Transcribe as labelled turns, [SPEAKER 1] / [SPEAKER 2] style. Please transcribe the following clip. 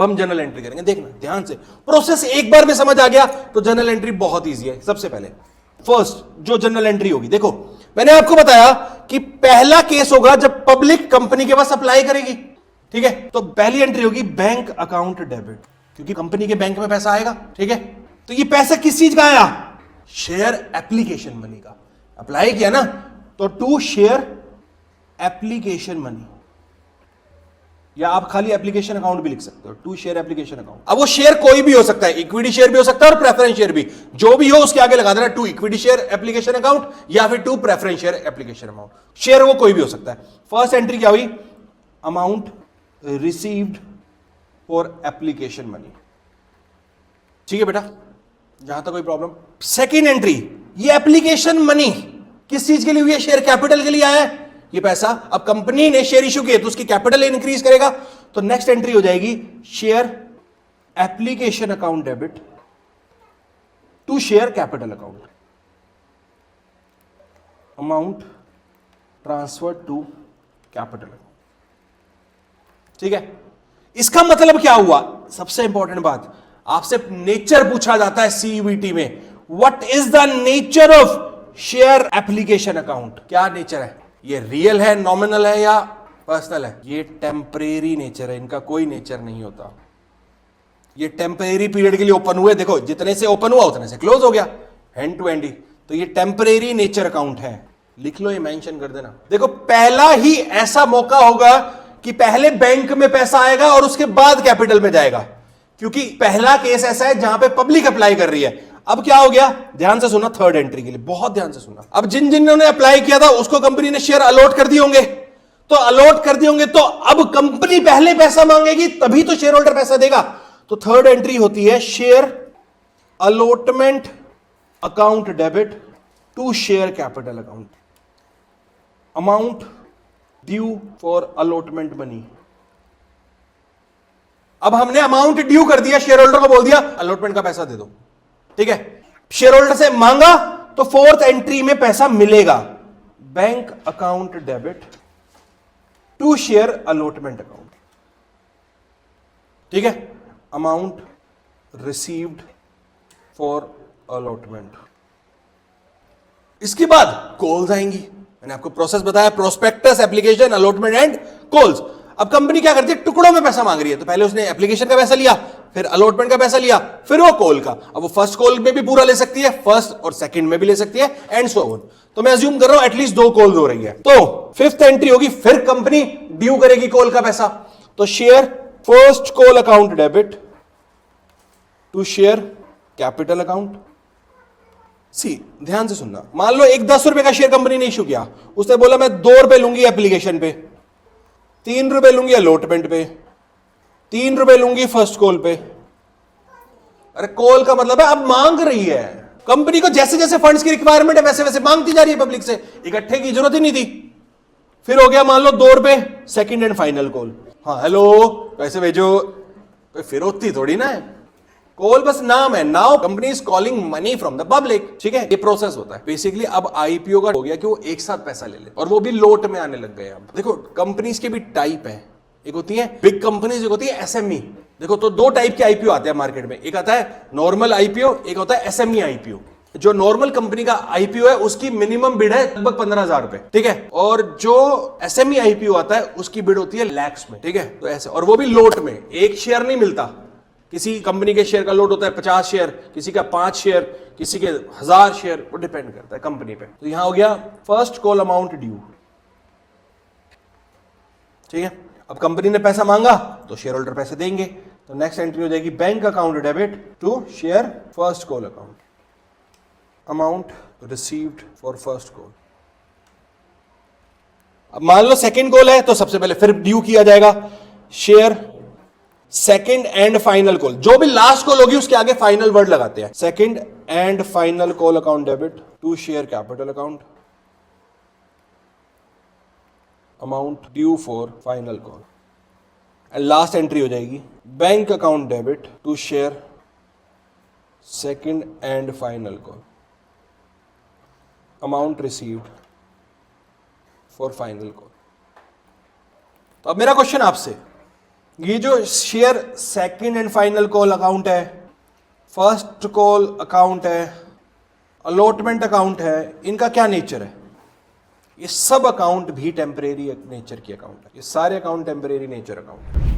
[SPEAKER 1] अब हम journal entry करेंगे। देखना ध्यान से, प्रोसेस एक बार में समझ आ गया तो जर्नल एंट्री बहुत ईजी है। सबसे पहले फर्स्ट जो जर्नल एंट्री होगी, देखो मैंने आपको बताया कि पहला केस होगा जब पब्लिक कंपनी के पास अप्लाई करेगी, ठीक है। तो पहली एंट्री होगी बैंक अकाउंट डेबिट, क्योंकि कंपनी के बैंक में पैसा आएगा, ठीक है। तो ये पैसा किस चीज का आया? शेयर एप्लीकेशन मनी का। अप्लाई किया ना, तो टू शेयर एप्लीकेशन मनी, या आप खाली एप्लीकेशन अकाउंट भी लिख सकते हो, टू शेयर एप्लीकेशन अकाउंट। अब वो शेयर कोई भी हो सकता है, इक्विटी शेयर भी हो सकता है और प्रेफरेंस शेयर भी, जो भी हो उसके आगे लगा देना to equity share application account या फिर to preference share application amount. Share वो कोई भी हो सकता है। फर्स्ट एंट्री क्या हुई? Amount received for application money, ठीक है बेटा, जहां तक कोई प्रॉब्लम। सेकेंड एंट्री, ये एप्लीकेशन मनी किस चीज के लिए हुई है? शेयर कैपिटल के लिए आया है ये पैसा। अब कंपनी ने शेयर इशू किए तो उसकी कैपिटल इंक्रीज करेगा, तो नेक्स्ट एंट्री हो जाएगी share application account debit to share capital account, amount transfer to capital account, ठीक है। इसका मतलब क्या हुआ? सबसे इंपॉर्टेंट बात, आपसे नेचर पूछा जाता है सीयूईटी में, what is the nature of share application account? क्या नेचर है? ये रियल है, नॉमिनल है या पर्सनल है? ये टेम्परेरी नेचर है, इनका कोई नेचर नहीं होता। ये टेम्परेरी पीरियड के लिए ओपन हुए, देखो जितने से ओपन हुआ उतने से क्लोज हो गया, हैंड टू हैंड ही। तो ये टेम्परेरी नेचर अकाउंट है, लिख लो, ये मेंशन कर देना। देखो पहला ही ऐसा मौका होगा कि पहले बैंक में पैसा आएगा और उसके बाद कैपिटल में जाएगा, क्योंकि पहला केस ऐसा है जहां पे पब्लिक अप्लाई कर रही है। अब क्या हो गया? ध्यान से सुना, थर्ड एंट्री के लिए बहुत ध्यान से सुना। अब जिन्होंने अप्लाई किया था उसको कंपनी ने शेयर अलॉट कर दिए होंगे, तो अलॉट कर दिए होंगे, तो अब कंपनी पहले पैसा मांगेगी तभी तो शेयर होल्डर पैसा देगा। तो थर्ड एंट्री होती है share allotment account debit to share capital account, amount due for allotment money. अब हमने अमाउंट ड्यू कर दिया, शेयर होल्डर को बोल दिया अलॉटमेंट का पैसा दे दो, ठीक है। शेयर होल्डर से मांगा तो फोर्थ एंट्री में पैसा मिलेगा, bank account debit to share allotment account, ठीक है, अमाउंट रिसीव्ड फॉर अलॉटमेंट। इसके बाद कॉल्स आएंगी, मैंने आपको प्रोसेस बताया, prospectus, application, allotment and calls. अब कंपनी क्या करती है? टुकड़ों में पैसा मांग रही है, तो पहले उसने एप्लीकेशन का पैसा लिया, फिर अलॉटमेंट का पैसा लिया, फिर वो कॉल का। अब वो फर्स्ट कॉल में भी पूरा ले सकती है, फर्स्ट और सेकंड में भी ले सकती है, एंड सो ऑन। तो मैं अज्यूम कर रहा हूं एटलीस्ट 2 कॉल्स हो रही है, तो फिफ्थ एंट्री होगी, फिर कंपनी ड्यू करेगी कॉल का पैसा। तो share first call account debit to share capital account. सी ध्यान से सुनना, मान लो एक 10 रुपए का शेयर कंपनी ने इशू किया, उसने बोला मैं 2 रुपए लूंगी एप्लीकेशन पे, 3 रुपए लूंगी अलॉटमेंट पे, 3 रुपए लूंगी फर्स्ट कॉल पे। अरे कॉल का मतलब है अब मांग रही है कंपनी को, जैसे जैसे फंड्स की रिक्वायरमेंट है वैसे वैसे मांगती जा रही है पब्लिक से, इकट्ठे की जरूरत ही नहीं थी। फिर हो गया मान लो 2 रुपए, सेकंड एंड फाइनल कॉल, हाँ हेलो पैसे भेजो, फिर होती थोड़ी ना है कॉल, बस नाम है, now company is calling money from the public, ठीक है। ये प्रोसेस होता है बेसिकली। अब आईपीओ का हो गया कि वो एक साथ पैसा ले ले, और वो भी लोट में आने लग गए। अब देखो कंपनीज के भी टाइप है, एक होती है बिग कंपनीज, एक होती है एसएमई। देखो तो 2 टाइप के आईपीओ आते हैं मार्केट में, एक आता है नॉर्मल आईपीओ, एक होता है एसएमई आईपीओ। जो नॉर्मल कंपनी का आईपीओ है उसकी मिनिमम बिड है लगभग 15,000 रुपए, ठीक है, और जो एसएमई आईपीओ आता है उसकी बिड होती है लैक्स में, ठीक है। तो ऐसे, और वो भी लोट में, एक शेयर नहीं मिलता। किसी कंपनी के शेयर का लोट होता है 50 शेयर, किसी का 5 शेयर, किसी के 1000 शेयर, वो डिपेंड करता है कंपनी पे। तो यहां हो गया फर्स्ट कॉल अमाउंट ड्यू, ठीक है। अब कंपनी ने पैसा मांगा तो शेयर होल्डर पैसे देंगे, तो नेक्स्ट एंट्री हो जाएगी bank account debit to share first call account, amount received for first call. अब मान लो सेकंड कॉल है तो सबसे पहले फिर ड्यू किया जाएगा share second and final call, जो भी लास्ट कॉल होगी उसके आगे फाइनल वर्ड लगाते हैं, second and final call account debit to share capital account, amount due for final call. And last entry हो जाएगी bank account debit to share second and final call, amount received for final call. तो अब मेरा question आपसे, ये जो share second and final call account है, first call account है, अलॉटमेंट अकाउंट है, इनका क्या नेचर है? ये सब अकाउंट भी टेम्परेरी नेचर के अकाउंट है। ये सारे अकाउंट टेम्परेरी नेचर अकाउंट है।